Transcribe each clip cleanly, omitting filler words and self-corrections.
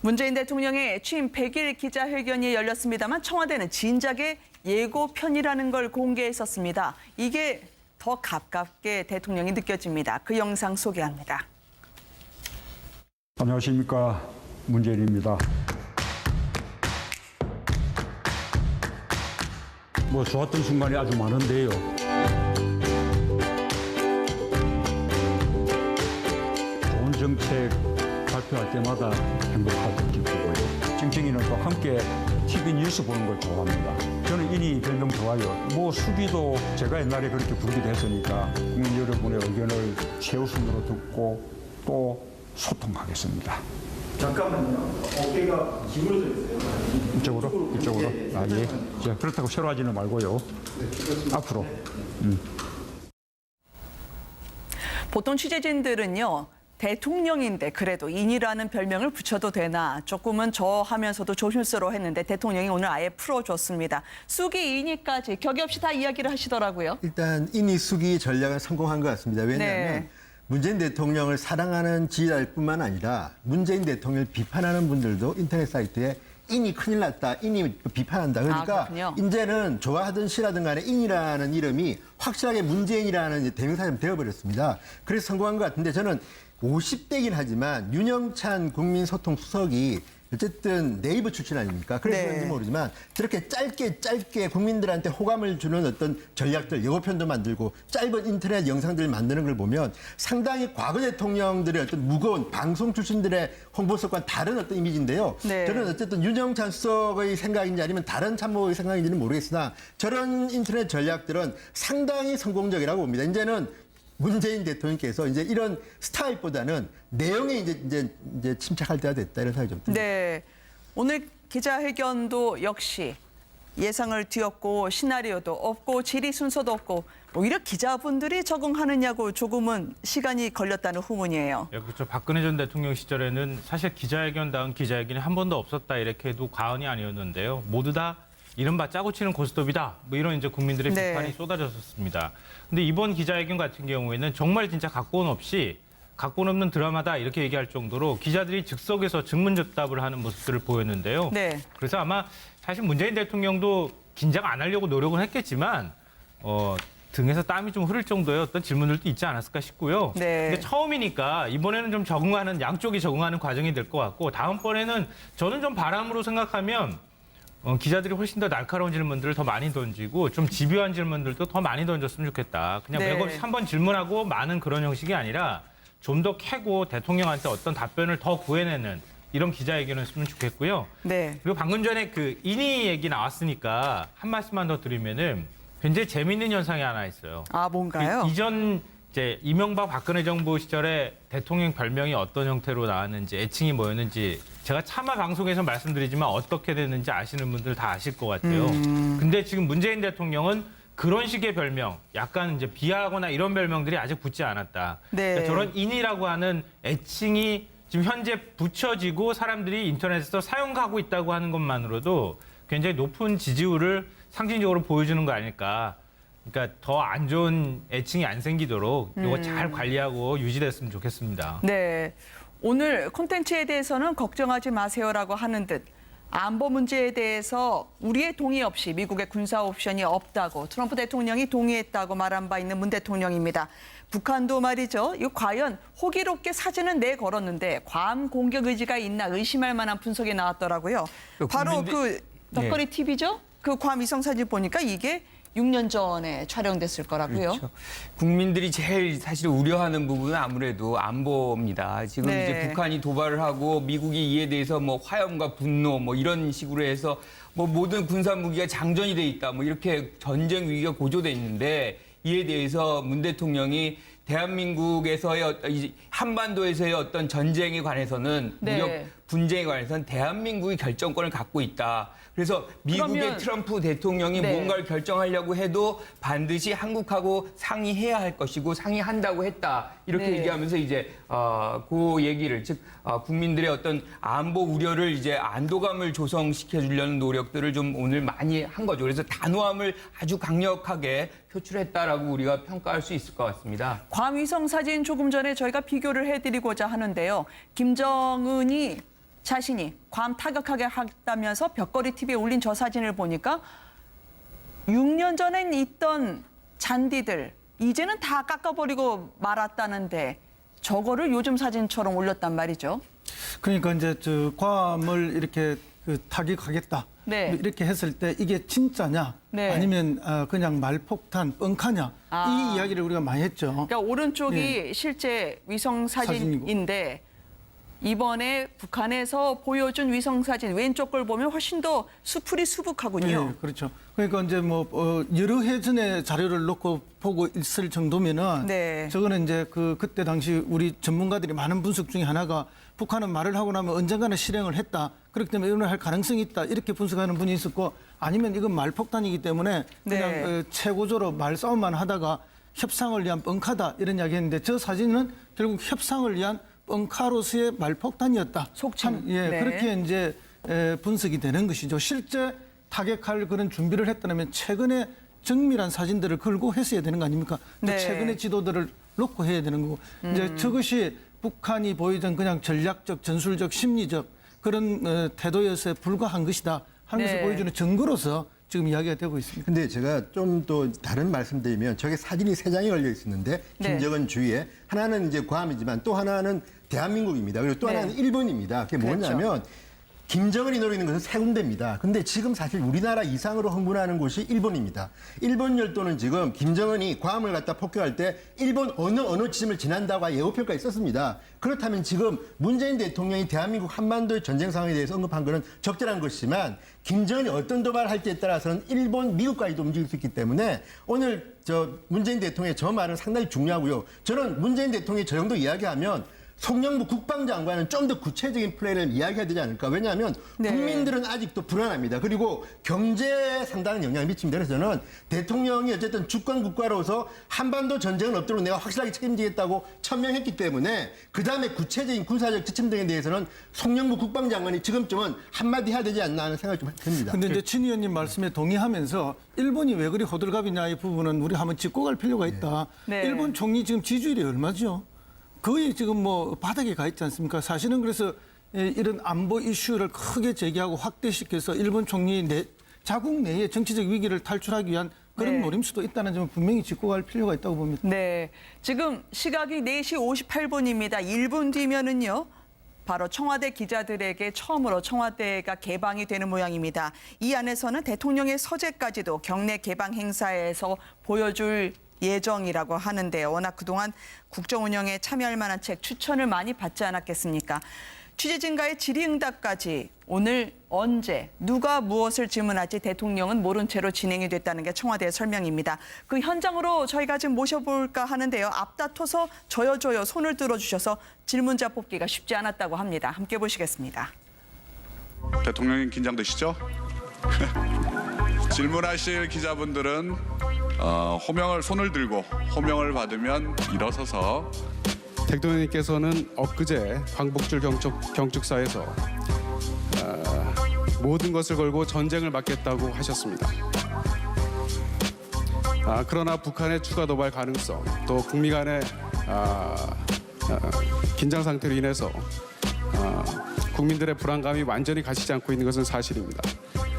문재인 대통령의 취임 100일 기자회견이 열렸습니다만 청와대는 진작에 예고편이라는 걸 공개했었습니다. 이게 더 가깝게 대통령이 느껴집니다. 그 영상 소개합니다. 안녕하십니까, 문재인입니다. 좋았던 순간이 아주 많은데요. 좋은 정책 발표할 때마다 행복하고 기쁘고요. 찡찡이는 또 함께 TV 뉴스 보는 걸 좋아합니다. 저는 이니 별명 좋아요. 수비도 제가 옛날에 그렇게 부르기도 했으니까 국민 여러분의 의견을 최우선으로 듣고 또 소통하겠습니다. 잠깐만요. 어깨가 기울어져 있어요. 이쪽으로? 예. 자, 그렇다고 새로 하지는 말고요. 앞으로. 보통 취재진들은요. 대통령인데 그래도 인이라는 별명을 붙여도 되나 조금은 저 하면서도 조심스러워했는데 대통령이 오늘 아예 풀어줬습니다. 숙이 인이까지 격이 없이 다 이야기를 하시더라고요. 일단 인이 숙이 전략은 성공한 것 같습니다. 왜냐하면 네. 문재인 대통령을 사랑하는 지지자뿐만 아니라 문재인 대통령을 비판하는 분들도 인터넷 사이트에 인이 큰일 났다, 인이 비판한다. 그러니까 그렇군요. 이제는 좋아하든 싫어하든 간에 인이라는 이름이 확실하게 문재인이라는 대명사처럼 되어버렸습니다. 그래서 성공한 것 같은데 저는 50대긴 하지만 윤영찬 국민소통수석이 어쨌든 네이버 출신 아닙니까? 그래서 그런지 모르지만 저렇게 짧게 국민들한테 호감을 주는 어떤 전략들, 예고편도 만들고 짧은 인터넷 영상들을 만드는 걸 보면 상당히 과거 대통령들의 어떤 무거운 방송 출신들의 홍보석과는 다른 어떤 이미지인데요. 네. 저는 어쨌든 윤영찬 수석의 생각인지 아니면 다른 참모의 생각인지는 모르겠으나 저런 인터넷 전략들은 상당히 성공적이라고 봅니다. 이제는 문재인 대통령께서 이제 이런 스타일보다는 내용에 이제 침착할 때가 됐다 이런 생각이 좀 듭니다. 네, 오늘 기자회견도 역시 예상을 뒤엎고 시나리오도 없고 질의 순서도 없고 오히려 기자분들이 적응하느냐고 조금은 시간이 걸렸다는 후문이에요. 예, 그렇죠. 박근혜 전 대통령 시절에는 사실 기자회견다운 기자회견이 한 번도 없었다 이렇게 해도 과언이 아니었는데요. 모두 다 이른바 짜고 치는 고스톱이다. 이런 이제 국민들의 비판이 쏟아졌었습니다. 근데 이번 기자회견 같은 경우에는 정말 진짜 각본 없이 각본 없는 드라마다 이렇게 얘기할 정도로 기자들이 즉석에서 즉문즉답을 하는 모습들을 보였는데요. 네. 그래서 아마 사실 문재인 대통령도 긴장 안 하려고 노력은 했겠지만 등에서 땀이 좀 흐를 정도의 어떤 질문들도 있지 않았을까 싶고요. 네. 근데 처음이니까 이번에는 좀 양쪽이 적응하는 과정이 될 것 같고 다음번에는 저는 좀 바람으로 생각하면 기자들이 훨씬 더 날카로운 질문들을 더 많이 던지고 좀 집요한 질문들도 더 많이 던졌으면 좋겠다. 그냥 네. 맥없이 한 번 질문하고 많은 그런 형식이 아니라 좀 더 캐고 대통령한테 어떤 답변을 더 구해내는 이런 기자회견을 했으면 좋겠고요. 네. 그리고 방금 전에 그 인이 얘기 나왔으니까 한 말씀만 더 드리면은 굉장히 재미있는 현상이 하나 있어요. 아, 뭔가요? 이전 이제 이명박 박근혜 정부 시절에 대통령 별명이 어떤 형태로 나왔는지 애칭이 뭐였는지 제가 차마 방송에서 말씀드리지만 어떻게 됐는지 아시는 분들 다 아실 것 같아요. 근데 지금 문재인 대통령은 그런 식의 별명, 약간 이제 비하하거나 이런 별명들이 아직 붙지 않았다. 네. 그러니까 저런 인이라고 하는 애칭이 지금 현재 붙여지고 사람들이 인터넷에서 사용하고 있다고 하는 것만으로도 굉장히 높은 지지율을 상징적으로 보여주는 거 아닐까. 그러니까 더 안 좋은 애칭이 안 생기도록 이거 잘 관리하고 유지됐으면 좋겠습니다. 네. 오늘 콘텐츠에 대해서는 걱정하지 마세요라고 하는 듯 안보 문제에 대해서 우리의 동의 없이 미국의 군사 옵션이 없다고 트럼프 대통령이 동의했다고 말한 바 있는 문 대통령입니다. 북한도 말이죠. 이거 과연 호기롭게 사진은 내걸었는데 괌 공격 의지가 있나 의심할 만한 분석이 나왔더라고요. 바로 그 덕거리 TV죠. 그 괌 위성 사진 보니까 이게 6년 전에 촬영됐을 거라고요. 그렇죠. 국민들이 제일 사실 우려하는 부분은 아무래도 안보입니다. 지금 네. 이제 북한이 도발을 하고 미국이 이에 대해서 화염과 분노 이런 식으로 해서 모든 군사 무기가 장전이 돼 있다 이렇게 전쟁 위기가 고조돼 있는데 이에 대해서 문 대통령이 대한민국에서의 한반도에서의 어떤 전쟁에 관해서는 무력 분쟁에 관해서는 대한민국이 결정권을 갖고 있다. 그래서 미국의 트럼프 대통령이 뭔가를 결정하려고 해도 반드시 한국하고 상의해야 할 것이고 상의한다고 했다. 이렇게 얘기하면서 이제 그 얘기를 즉 국민들의 어떤 안보 우려를 이제 안도감을 조성시켜 주려는 노력들을 좀 오늘 많이 한 거죠. 그래서 단호함을 아주 강력하게 표출했다라고 우리가 평가할 수 있을 것 같습니다. 괌 위성 사진 조금 전에 저희가 비교를 해드리고자 하는데요. 김정은이 자신이 괌 타격하게 했다면서 벽걸이 TV에 올린 저 사진을 보니까 6년 전엔 있던 잔디들 이제는 다 깎아버리고 말았다는데 저거를 요즘 사진처럼 올렸단 말이죠. 그러니까 이제 저 괌을 이렇게 타격하겠다. 네. 이렇게 했을 때 이게 진짜냐? 네. 아니면 그냥 말폭탄, 뻥카냐? 이 이야기를 우리가 많이 했죠. 그러니까 오른쪽이 네. 실제 위성 사진이고. 사진인데 이번에 북한에서 보여준 위성 사진 왼쪽 걸 보면 훨씬 더 수풀이 수북하군요. 네, 그렇죠. 그러니까 이제 뭐 여러 해 전에 자료를 놓고 보고 있을 정도면은 네. 저거는 이제 그때 당시 우리 전문가들이 많은 분석 중에 하나가 북한은 말을 하고 나면 언젠가는 실행을 했다. 그렇기 때문에 이런 할 가능성이 있다. 이렇게 분석하는 분이 있었고 아니면 이건 말폭탄이기 때문에 그냥 네. 최고조로 말싸움만 하다가 협상을 위한 뻥카다 이런 이야기했는데 저 사진은 결국 협상을 위한 뻥카로서의 말폭탄이었다. 속칭. 예, 네. 그렇게 이제 분석이 되는 것이죠. 실제 타격할 그런 준비를 했다면 최근에 정밀한 사진들을 걸고 했어야 되는 거 아닙니까? 또 네. 최근의 지도들을 놓고 해야 되는 거고. 이제 저것이 북한이 보이던 그냥 전략적, 전술적, 심리적 그런 태도여서 불과한 것이다 하는 것을 네. 보여주는 증거로서 지금 이야기가 되고 있습니다. 근데 제가 좀 또 다른 말씀드리면 저게 사진이 3장이 걸려 있었는데 네. 김정은 주위에 하나는 이제 괌이지만 또 하나는 대한민국입니다. 그리고 또 네. 하나는 일본입니다. 그게 뭐냐면 김정은이 노리는 것은 세 군데입니다. 근데 지금 사실 우리나라 이상으로 흥분하는 곳이 일본입니다. 일본 열도는 지금 김정은이 괌을 갖다 폭격할 때 일본 어느 지점을 지난다고 예고편까지 썼습니다. 그렇다면 지금 문재인 대통령이 대한민국 한반도의 전쟁 상황에 대해서 언급한 것은 적절한 것이지만 김정은이 어떤 도발을 할지에 따라서는 일본, 미국까지도 움직일 수 있기 때문에 오늘 문재인 대통령의 저 말은 상당히 중요하고요. 저는 문재인 대통령이 저 정도 이야기하면 송영무 국방장관은 좀 더 구체적인 플레이를 이야기해야 되지 않을까. 왜냐하면 네. 국민들은 아직도 불안합니다. 그리고 경제에 상당한 영향을 미칩니다. 그래서 저는 대통령이 어쨌든 주권 국가로서 한반도 전쟁은 없도록 내가 확실하게 책임지겠다고 천명했기 때문에 그다음에 구체적인 군사적 지침 등에 대해서는 송영무 국방장관이 지금쯤은 한마디 해야 되지 않나 하는 생각이 좀 듭니다. 근데 이제 친 의원님 말씀에 동의하면서 일본이 왜 그리 호들갑이냐 이 부분은 우리 한번 짚고 갈 필요가 있다. 네. 일본 총리 지금 지지율이 얼마죠? 거의 지금 뭐 바닥에 가 있지 않습니까? 사실은 그래서 이런 안보 이슈를 크게 제기하고 확대시켜서 일본 총리 자국 내에 정치적 위기를 탈출하기 위한 그런 네. 노림수도 있다는 점을 분명히 짚고 갈 필요가 있다고 봅니다. 네, 지금 시각이 4시 58분입니다. 1분 뒤면은요. 바로 청와대 기자들에게 처음으로 청와대가 개방이 되는 모양입니다. 이 안에서는 대통령의 서재까지도 경내 개방 행사에서 보여줄 예정이라고 하는데 워낙 그동안 국정 운영에 참여할 만한 책 추천을 많이 받지 않았겠습니까? 취재진과의 질의응답까지 오늘 언제 누가 무엇을 질문할지 대통령은 모른 채로 진행이 됐다는 게 청와대의 설명입니다. 그 현장으로 저희가 지금 모셔볼까 하는데요. 앞다퉈서 저요 손을 들어주셔서 질문자 뽑기가 쉽지 않았다고 합니다. 함께 보시겠습니다. 대통령님 긴장되시죠? 질문하실 기자분들은 손을 들고 호명을 받으면 일어서서 대통령님께서는 엊그제 광복절 경축사에서 모든 것을 걸고 전쟁을 막겠다고 하셨습니다. 그러나 북한의 추가 도발 가능성 또 북미 간의 긴장 상태로 인해서 국민들의 불안감이 완전히 가시지 않고 있는 것은 사실입니다.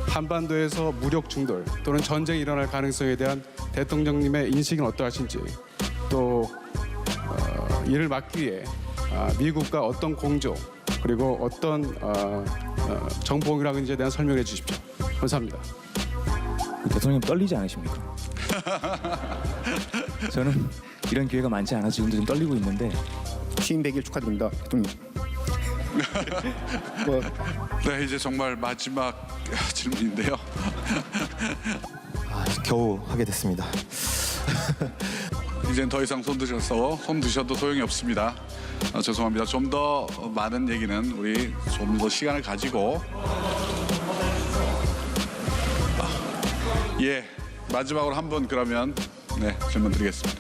한반도에서 무력 충돌 또는 전쟁이 일어날 가능성에 대한 대통령님의 인식은 어떠하신지 또 이를 막기 위해 미국과 어떤 공조 그리고 어떤 정보공유라든지에 대한 설명해 주십시오. 감사합니다. 대통령 떨리지 않으십니까? 저는 이런 기회가 많지 않아서 지금도 좀 떨리고 있는데 취임 100일 축하드립니다, 대통령. 네, 이제 정말 마지막 질문인데요. 겨우 하게 됐습니다. 이젠 더 이상 손 드셔도 소용이 없습니다. 죄송합니다. 좀 더 많은 얘기는 우리 좀 더 시간을 가지고 마지막으로 한 분 그러면 질문 드리겠습니다.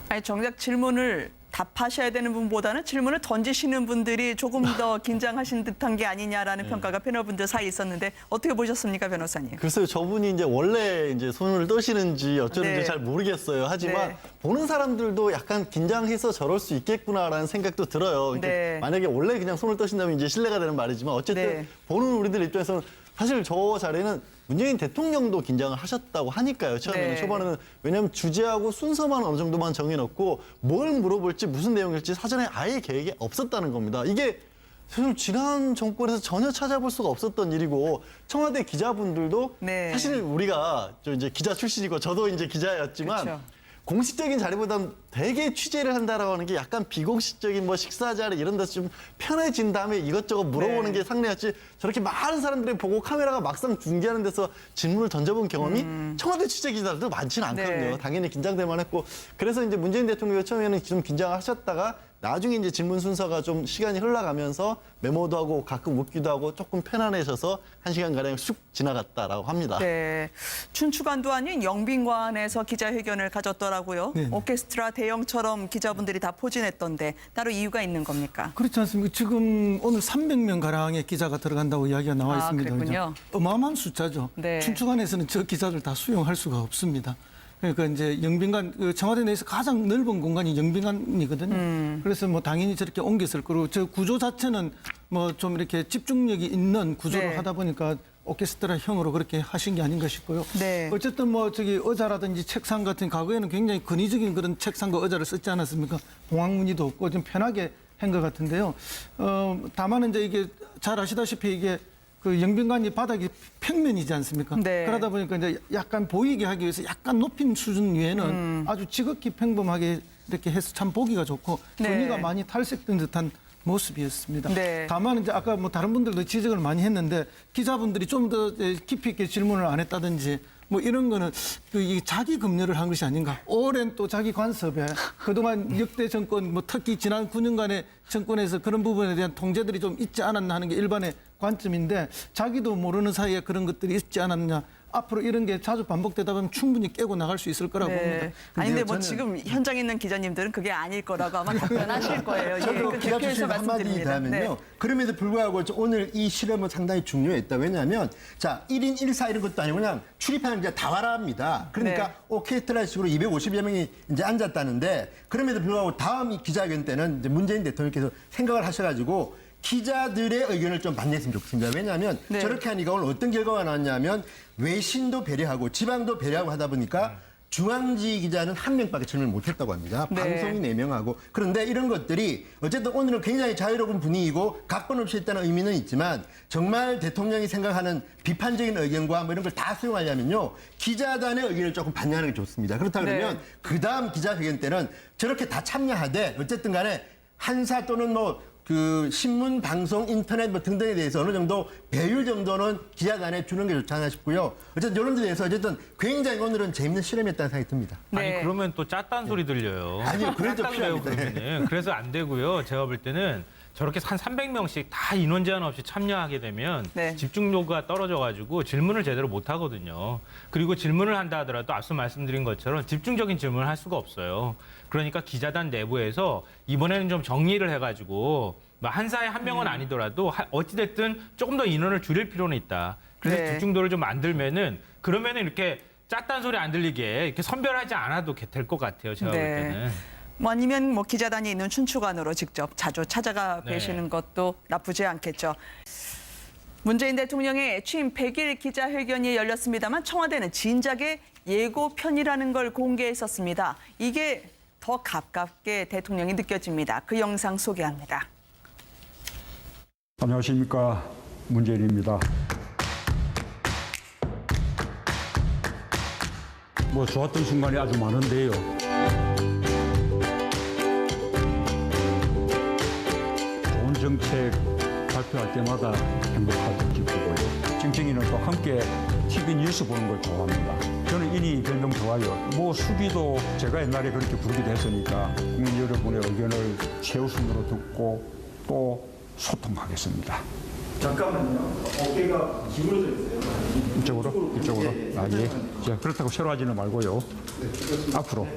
아니, 정작 질문을 답하셔야 되는 분보다는 질문을 던지시는 분들이 조금 더 긴장하신 듯한 게 아니냐라는 평가가 패널분들 사이에 있었는데 어떻게 보셨습니까, 변호사님? 글쎄요, 저분이 이제 원래 이제 손을 떠시는지 어쩌는지 네. 잘 모르겠어요. 하지만 네. 보는 사람들도 약간 긴장해서 저럴 수 있겠구나라는 생각도 들어요. 이렇게 네. 만약에 원래 그냥 손을 떠신다면 이제 신뢰가 되는 말이지만 어쨌든 네. 보는 우리들 입장에서는 사실 저 자리는 문재인 대통령도 긴장을 하셨다고 하니까요. 처음에는 네. 초반에는 왜냐하면 주제하고 순서만 어느 정도만 정해놓고 뭘 물어볼지 무슨 내용일지 사전에 아예 계획이 없었다는 겁니다. 이게 사실 지난 정권에서 전혀 찾아볼 수가 없었던 일이고 청와대 기자분들도 네. 사실 우리가 저 이제 기자 출신이고 저도 이제 기자였지만 그렇죠. 공식적인 자리보다는 되게 취재를 한다라고 하는 게 약간 비공식적인 뭐 식사 자리 이런 데서 좀 편해진 다음에 이것저것 물어보는 네. 게 상례였지 저렇게 많은 사람들이 보고 카메라가 막상 중계하는 데서 질문을 던져본 경험이 청와대 취재 기자들도 많지는 않거든요. 네. 당연히 긴장될 만했고 그래서 이제 문재인 대통령이 처음에는 좀 긴장하셨다가 나중에 이제 질문 순서가 좀 시간이 흘러가면서 메모도 하고 가끔 웃기도 하고 조금 편안해져서 1시간가량 쑥 지나갔다라고 합니다. 네, 춘추관도 아닌 영빈관에서 기자회견을 가졌더라고요. 네. 오케스트라 대형처럼 기자분들이 다 포진했던데 따로 이유가 있는 겁니까? 그렇지 않습니까? 지금 오늘 300명 가량의 기자가 들어간다고 이야기가 나와 아, 있습니다. 그랬군요. 그죠? 어마어마한 숫자죠. 네. 춘추관에서는 저 기자들 다 수용할 수가 없습니다. 그러니까 이제 영빈관, 청와대 내에서 가장 넓은 공간이 영빈관이거든요. 그래서 뭐 당연히 저렇게 옮겼을 거고 저 구조 자체는 뭐 좀 이렇게 집중력이 있는 구조로 네. 하다 보니까 오케스트라형으로 그렇게 하신 게 아닌가 싶고요. 네. 어쨌든 뭐 저기 의자라든지 책상 같은 과거에는 굉장히 근위적인 그런 책상과 의자를 썼지 않았습니까? 공항 무늬도 없고 좀 편하게 한 것 같은데요. 다만 이제 이게 잘 아시다시피 이게 그 영빈관이 바닥이 평면이지 않습니까? 네. 그러다 보니까 이제 약간 보이게 하기 위해서 약간 높인 수준 위에는 아주 지극히 평범하게 이렇게 해서 참 보기가 좋고 네. 분위기가 많이 탈색된 듯한 모습이었습니다. 네. 다만 이제 아까 뭐 다른 분들도 지적을 많이 했는데 기자분들이 좀 더 깊이 있게 질문을 안 했다든지 뭐 이런 거는 이 자기 검열을 한 것이 아닌가. 오랜 또 자기 관습에 그동안 역대 정권 뭐 특히 지난 9년간의 정권에서 그런 부분에 대한 통제들이 좀 있지 않았나 하는 게 일반의 관점인데 자기도 모르는 사이에 그런 것들이 있지 않았냐. 앞으로 이런 게 자주 반복되다 보면 충분히 깨고 나갈 수 있을 거라고 봅니다. 아니 근데 뭐 저는- 지금 현장에 있는 기자님들은 그게 아닐 거라고 아마 답변하실 거예요. 저도 그 기자 대표에서 출신 한마디 말씀드립니다. 하면요. 네. 그럼에도 불구하고 오늘 이 실험은 상당히 중요했다. 왜냐하면 자 1인 1사 이런 것도 아니고 그냥 출입하는 기자 다 와라 합니다. 그러니까 네. 오케스트라식으로 250여 명이 이제 앉았다는데 그럼에도 불구하고 다음 이 기자회견 때는 이제 문재인 대통령께서 생각을 하셔가지고 기자들의 의견을 좀 반영했으면 좋겠습니다. 왜냐하면 네. 저렇게 하니까 오늘 어떤 결과가 나왔냐면 외신도 배려하고 지방도 배려하고 하다 보니까 중앙지 기자는 한 명밖에 질문을 못했다고 합니다. 네. 방송이 4명하고. 그런데 이런 것들이 어쨌든 오늘은 굉장히 자유로운 분위기고 각본 없이 했다는 의미는 있지만 정말 대통령이 생각하는 비판적인 의견과 뭐 이런 걸 다 수용하려면요. 기자단의 의견을 조금 반영하는 게 좋습니다. 그렇다 그러면 네. 그다음 기자회견 때는 저렇게 다 참여하되 어쨌든 간에 한사 또는 뭐 그 신문, 방송, 인터넷 뭐 등등에 대해서 어느 정도 배율 정도는 기자단에 주는 게 좋지 않나 싶고요. 어쨌든 이런 데 대해서 어쨌든 굉장히 오늘은 재밌는 실험이었다는 생각이 듭니다. 네. 아니 그러면 또 짰다는 소리 들려요. 아니요, 그래도 짰다 그래요, 필요합니다. 그러면은. 그래서 안 되고요. 제가 볼 때는 저렇게 한 300명씩 다 인원 제한 없이 참여하게 되면 네. 집중도가 떨어져가지고 질문을 제대로 못 하거든요. 그리고 질문을 한다 하더라도 앞서 말씀드린 것처럼 집중적인 질문을 할 수가 없어요. 그러니까 기자단 내부에서 이번에는 좀 정리를 해가지고 뭐 한 사에 한 명은 아니더라도 어찌됐든 조금 더 인원을 줄일 필요는 있다. 그래서 네. 집중도를 좀 만들면은 그러면은 이렇게 짰다는 소리 안 들리게 이렇게 선별하지 않아도 될 것 같아요. 제가 볼 때는. 뭐 아니면 뭐 기자단이 있는 춘추관으로 직접 자주 찾아가 네. 뵈시는 것도 나쁘지 않겠죠. 문재인 대통령의 취임 100일 기자회견이 열렸습니다만 청와대는 진작에 예고편이라는 걸 공개했었습니다. 이게 더 가깝게 대통령이 느껴집니다. 그 영상 소개합니다. 안녕하십니까, 문재인입니다. 뭐 좋았던 순간이 아주 많은데요. 좋은 정책 발표할 때마다 행복하고 기쁘고요. 찡찡이는 또 함께 TV 뉴스 보는 걸 좋아합니다. 저는 인이 변동 좋아요. 뭐 수비도 제가 옛날에 그렇게 부르기도 했으니까 국민 여러분의 의견을 최우선으로 듣고 또 소통하겠습니다. 잠깐만요. 어깨가 기울어져 있어요. 이쪽으로? 이쪽으로? 아, 예. 자, 그렇다고 새로 하지는 말고요. 앞으로.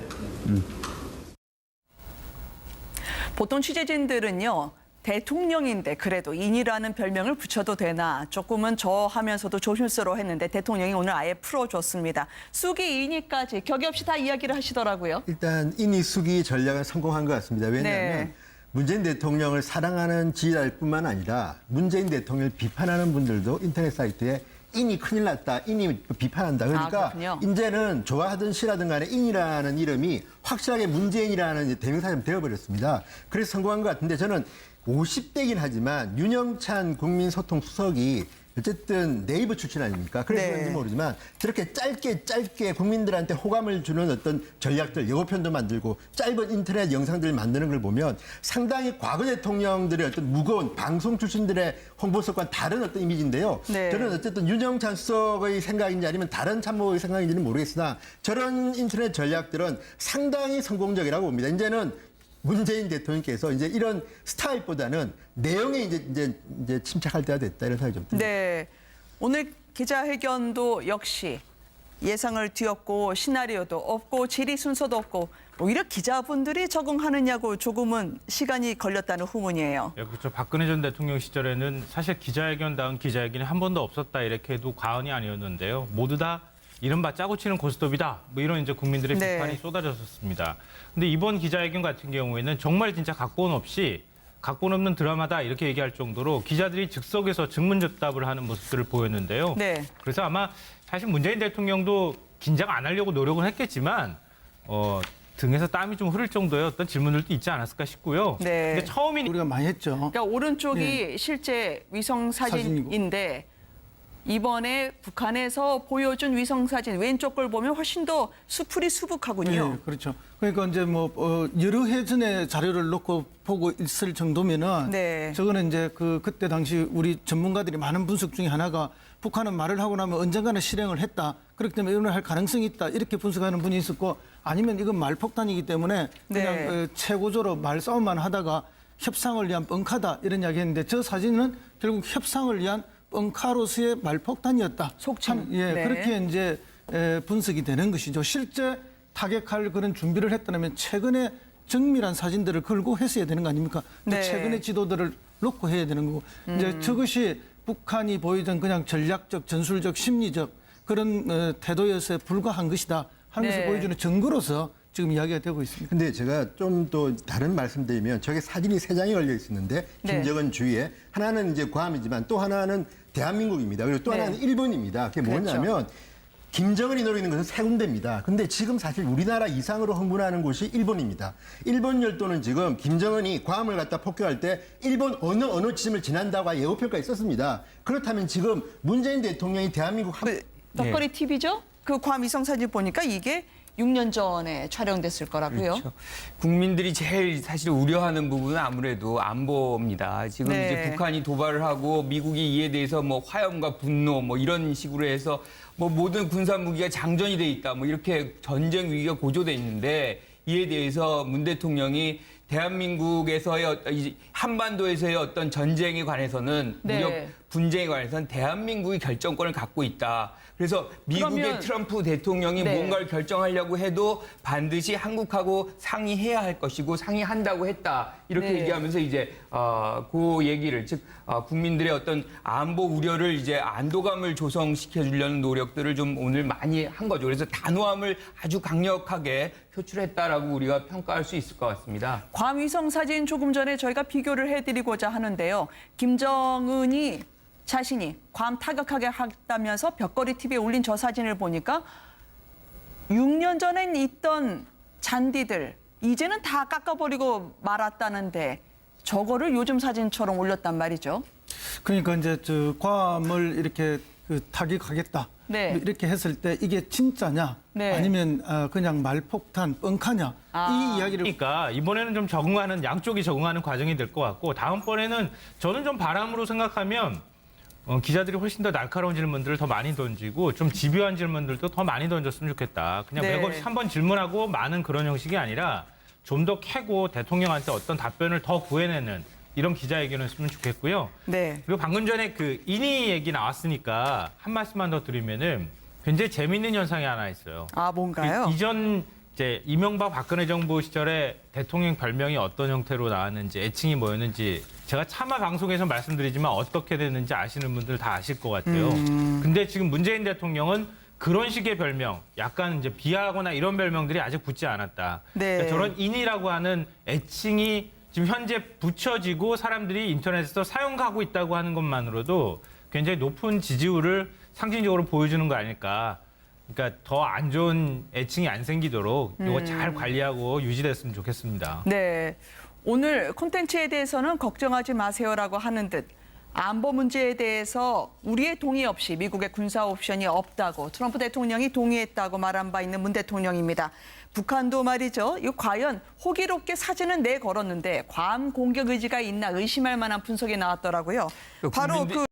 보통 취재진들은요. 대통령인데 그래도 인이라는 별명을 붙여도 되나 조금은 저 하면서도 조심스러워했는데 대통령이 오늘 아예 풀어줬습니다. 쑥이 인이까지 격이 없이 다 이야기를 하시더라고요. 일단 인이 숙이 전략은 성공한 것 같습니다. 왜냐하면 네. 문재인 대통령을 사랑하는 지지자뿐만 아니라 문재인 대통령을 비판하는 분들도 인터넷 사이트에 인이 큰일 났다, 인이 비판한다. 그러니까 그렇군요. 이제는 좋아하든 싫어하든 간에 인이라는 이름이 확실하게 문재인이라는 대명사처럼 되어버렸습니다. 그래서 성공한 것 같은데 저는 50대긴 하지만 윤영찬 국민소통수석이 어쨌든 네이버 출신 아닙니까? 그래서 네. 그런지 모르지만 저렇게 짧게 국민들한테 호감을 주는 어떤 전략들, 예고편도 만들고 짧은 인터넷 영상들을 만드는 걸 보면 상당히 과거 대통령들의 어떤 무거운 방송 출신들의 홍보석과 다른 어떤 이미지인데요. 네. 저는 어쨌든 윤영찬 수석의 생각인지 아니면 다른 참모의 생각인지는 모르겠으나 저런 인터넷 전략들은 상당히 성공적이라고 봅니다. 이제는 문재인 대통령께서 이제 이런 스타일보다는 내용에 이제 침착할 때가 됐다 이런 생각이 좀 듭니다. 네. 오늘 기자회견도 역시 예상을 뒤엎고 시나리오도 없고 질의 순서도 없고 오히려 기자분들이 적응하느냐고 조금은 시간이 걸렸다는 후문이에요. 예, 그렇죠. 박근혜 전 대통령 시절에는 사실 기자회견다운 기자회견이 한 번도 없었다 이렇게 해도 과언이 아니었는데요. 모두 다 이른바 짜고 치는 고스톱이다. 뭐 이런 이제 국민들의 네. 비판이 쏟아졌었습니다. 근데 이번 기자회견 같은 경우에는 정말 진짜 각본 없이 각본 없는 드라마다 이렇게 얘기할 정도로 기자들이 즉석에서 증문즉답을 하는 모습들을 보였는데요. 네. 그래서 아마 사실 문재인 대통령도 긴장 안 하려고 노력은 했겠지만 등에서 땀이 좀 흐를 정도의 어떤 질문들도 있지 않았을까 싶고요. 네. 근데 처음이니 우리가 많이 했죠. 그러니까 오른쪽이 네. 실제 위성 사진이고. 사진인데 이번에 북한에서 보여준 위성 사진 왼쪽 걸 보면 훨씬 더 수풀이 수북하군요. 네, 그렇죠. 그러니까 이제 여러 해 전에 자료를 놓고 보고 있을 정도면은 네. 저거는 이제 그때 당시 우리 전문가들이 많은 분석 중에 하나가 북한은 말을 하고 나면 언젠가는 실행을 했다. 그렇기 때문에 이혼을 할 가능성이 있다. 이렇게 분석하는 분이 있었고 아니면 이건 말폭탄이기 때문에 그냥 네. 최고조로 말싸움만 하다가 협상을 위한 뻥카다 이런 이야기했는데 저 사진은 결국 협상을 위한 뻥카로서의 말폭탄이었다. 속칭. 예, 네. 그렇게 이제 분석이 되는 것이죠. 실제 타격할 그런 준비를 했다면 최근에 정밀한 사진들을 걸고 했어야 되는 거 아닙니까? 또 네. 최근의 지도들을 놓고 해야 되는 거고. 이제 저것이 북한이 보이던 그냥 전략적, 전술적, 심리적 그런 태도여서 불과한 것이다 하는 것을 네. 보여주는 증거로서 지금 이야기가 되고 있습니다. 근데 제가 좀 또 다른 말씀드리면 저게 사진이 3장이 걸려 있었는데 네. 김정은 주위에 하나는 이제 괌이지만 또 하나는 대한민국입니다. 그리고 또 네. 하나는 일본입니다. 그게 그렇죠. 뭐냐면 김정은이 노리는 것은 세 군데입니다. 근데 지금 사실 우리나라 이상으로 흥분하는 곳이 일본입니다. 일본 열도는 지금 김정은이 괌을 갖다 폭격할 때 일본 어느 지점을 지난다고 예고편까지 썼습니다. 그렇다면 지금 문재인 대통령이 대한민국 덕거리 TV죠? 그 괌 위성 사진 보니까 이게 6년 전에 촬영됐을 거라고요. 그렇죠. 국민들이 제일 사실 우려하는 부분은 아무래도 안보입니다. 지금 네. 이제 북한이 도발을 하고 미국이 이에 대해서 뭐 화염과 분노 뭐 이런 식으로 해서 뭐 모든 군사 무기가 장전이 돼 있다. 뭐 이렇게 전쟁 위기가 고조돼 있는데 이에 대해서 문 대통령이 대한민국에서의 한반도에서의 어떤 전쟁에 관해서는 네. 무력 분쟁에 관해서는 대한민국이 결정권을 갖고 있다. 그래서 미국의 그러면- 트럼프 대통령이 네. 뭔가를 결정하려고 해도 반드시 한국하고 상의해야 할 것이고 상의한다고 했다. 이렇게 네. 얘기하면서 이제 그 얘기를 즉 국민들의 어떤 안보 우려를 이제 안도감을 조성시켜 주려는 노력들을 좀 오늘 많이 한 거죠. 그래서 단호함을 아주 강력하게 표출했다라고 우리가 평가할 수 있을 것 같습니다. 괌 위성 사진 조금 전에 저희가 비교를 해드리고자 하는데요. 김정은이 자신이 괌 타격하게 했다면서 벽걸이 TV에 올린 저 사진을 보니까 6년 전엔 있던 잔디들 이제는 다 깎아버리고 말았다는데 저거를 요즘 사진처럼 올렸단 말이죠. 그러니까 이제 괌을 이렇게 타격하겠다. 네. 이렇게 했을 때 이게 진짜냐 네. 아니면 그냥 말폭탄 뻥카냐 이 이야기를 그러니까 이번에는 좀 적응하는 양쪽이 적응하는 과정이 될 것 같고 다음번에는 저는 좀 바람으로 생각하면 기자들이 훨씬 더 날카로운 질문들을 더 많이 던지고 좀 집요한 질문들도 더 많이 던졌으면 좋겠다. 그냥 네. 맥없이 한 번 질문하고 많은 그런 형식이 아니라 좀 더 캐고 대통령한테 어떤 답변을 더 구해내는 이런 기자회견이었으면 좋겠고요. 네. 그리고 방금 전에 그 인이 얘기 나왔으니까 한 말씀만 더 드리면은 굉장히 재밌는 현상이 하나 있어요. 아, 뭔가요? 이전 이제 이명박 박근혜 정부 시절에 대통령 별명이 어떤 형태로 나왔는지 애칭이 뭐였는지 제가 차마 방송에서 말씀드리지만 어떻게 됐는지 아시는 분들 다 아실 것 같아요. 근데 지금 문재인 대통령은 그런 식의 별명, 약간 이제 비하하거나 이런 별명들이 아직 붙지 않았다. 네. 그러니까 저런 인이라고 하는 애칭이 지금 현재 붙여지고 사람들이 인터넷에서 사용하고 있다고 하는 것만으로도 굉장히 높은 지지율을 상징적으로 보여주는 거 아닐까. 그러니까 더 안 좋은 애칭이 안 생기도록 이거 잘 관리하고 유지됐으면 좋겠습니다. 네. 오늘 콘텐츠에 대해서는 걱정하지 마세요라고 하는 듯 안보 문제에 대해서 우리의 동의 없이 미국의 군사 옵션이 없다고 트럼프 대통령이 동의했다고 말한 바 있는 문 대통령입니다. 북한도 말이죠. 이거 과연 호기롭게 사진은 내걸었는데 과한 공격 의지가 있나 의심할 만한 분석이 나왔더라고요. 바로